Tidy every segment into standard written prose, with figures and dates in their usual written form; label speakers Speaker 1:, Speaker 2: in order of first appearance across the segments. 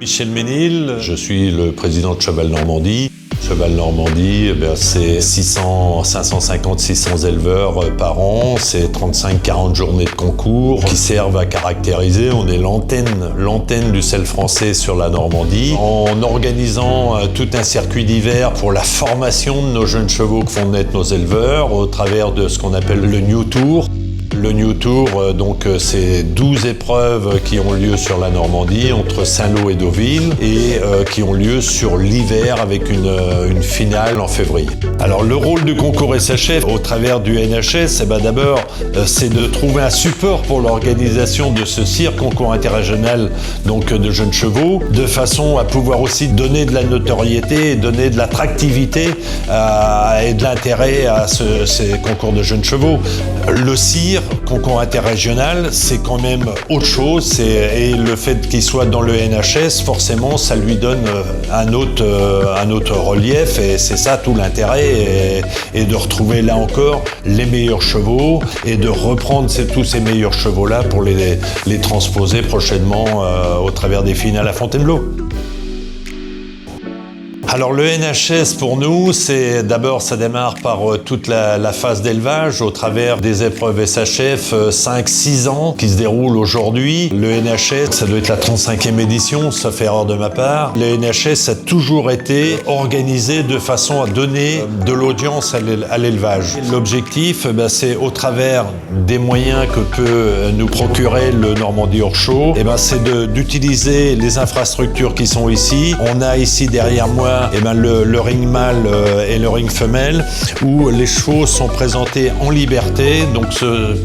Speaker 1: Michel Ménil, je suis le président de Cheval Normandie. Cheval Normandie, c'est 550-600 éleveurs par an, c'est 35-40 journées de concours qui servent à caractériser. On est l'antenne du sel français sur la Normandie. En organisant tout un circuit d'hiver pour la formation de nos jeunes chevaux que font naître nos éleveurs au travers de ce qu'on appelle le New Tour. Le New Tour, c'est 12 épreuves qui ont lieu sur la Normandie, entre Saint-Lô et Deauville, et qui ont lieu sur l'hiver avec une finale en février. Alors le rôle du concours SHF au travers du NHS, d'abord, c'est de trouver un support pour l'organisation de ce cirque concours interrégional de jeunes chevaux, de façon à pouvoir aussi donner de la notoriété, et donner de l'attractivité et de l'intérêt à ces concours de jeunes chevaux. Le cirque, concours interrégional, c'est quand même autre chose, et le fait qu'il soit dans le NHS, forcément, ça lui donne un autre relief, et c'est ça tout l'intérêt, et de retrouver là encore les meilleurs chevaux, et de reprendre tous ces meilleurs chevaux-là pour les transposer prochainement au travers des finales à Fontainebleau. Alors le NHS pour nous, c'est d'abord, ça démarre par toute la phase d'élevage au travers des épreuves SHF 5-6 ans qui se déroulent aujourd'hui. Le NHS, ça doit être la 35e édition, sauf erreur de ma part. Le NHS a toujours été organisé de façon à donner de l'audience à l'élevage. L'objectif, c'est au travers des moyens que peut nous procurer le Normandie Horse Show, c'est d'utiliser les infrastructures qui sont ici. On a ici derrière moi le ring mâle et le ring femelle, où les chevaux sont présentés en liberté, donc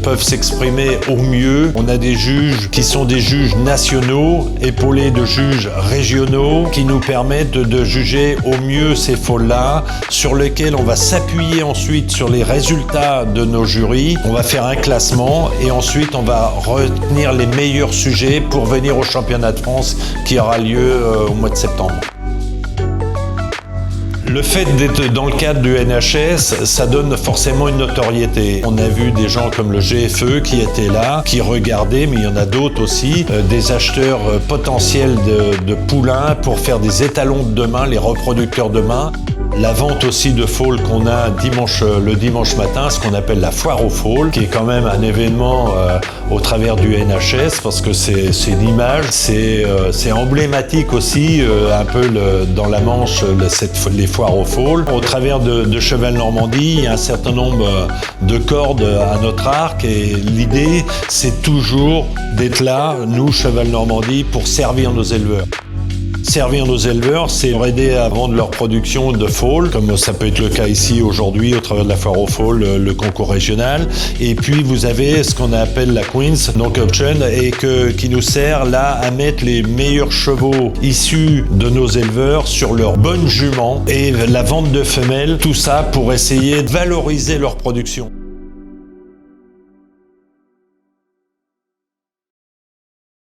Speaker 1: peuvent s'exprimer au mieux. On a des juges qui sont des juges nationaux, épaulés de juges régionaux, qui nous permettent de juger au mieux ces foals-là, sur lesquels on va s'appuyer ensuite sur les résultats de nos jurys. On va faire un classement, et ensuite on va retenir les meilleurs sujets pour venir au championnat de France qui aura lieu au mois de septembre. Le fait d'être dans le cadre du NHS, ça donne forcément une notoriété. On a vu des gens comme le GFE qui étaient là, qui regardaient, mais il y en a d'autres aussi, des acheteurs potentiels de poulains pour faire des étalons de demain, les reproducteurs demain. La vente aussi de foals qu'on a le dimanche matin, ce qu'on appelle la foire aux foals, qui est quand même un événement au travers du NHS, parce que c'est une image, c'est emblématique aussi, un peu dans la Manche, les foires aux foals. Au travers de Cheval Normandie, il y a un certain nombre de cordes à notre arc, et l'idée, c'est toujours d'être là, nous, Cheval Normandie, pour servir nos éleveurs. Servir nos éleveurs, c'est leur aider à vendre leur production de foals, comme ça peut être le cas ici aujourd'hui au travers de la foire aux foals, le concours régional. Et puis vous avez ce qu'on appelle la Queen's, donc Auction, et qui nous sert là à mettre les meilleurs chevaux issus de nos éleveurs sur leurs bonnes juments, et la vente de femelles, tout ça pour essayer de valoriser leur production.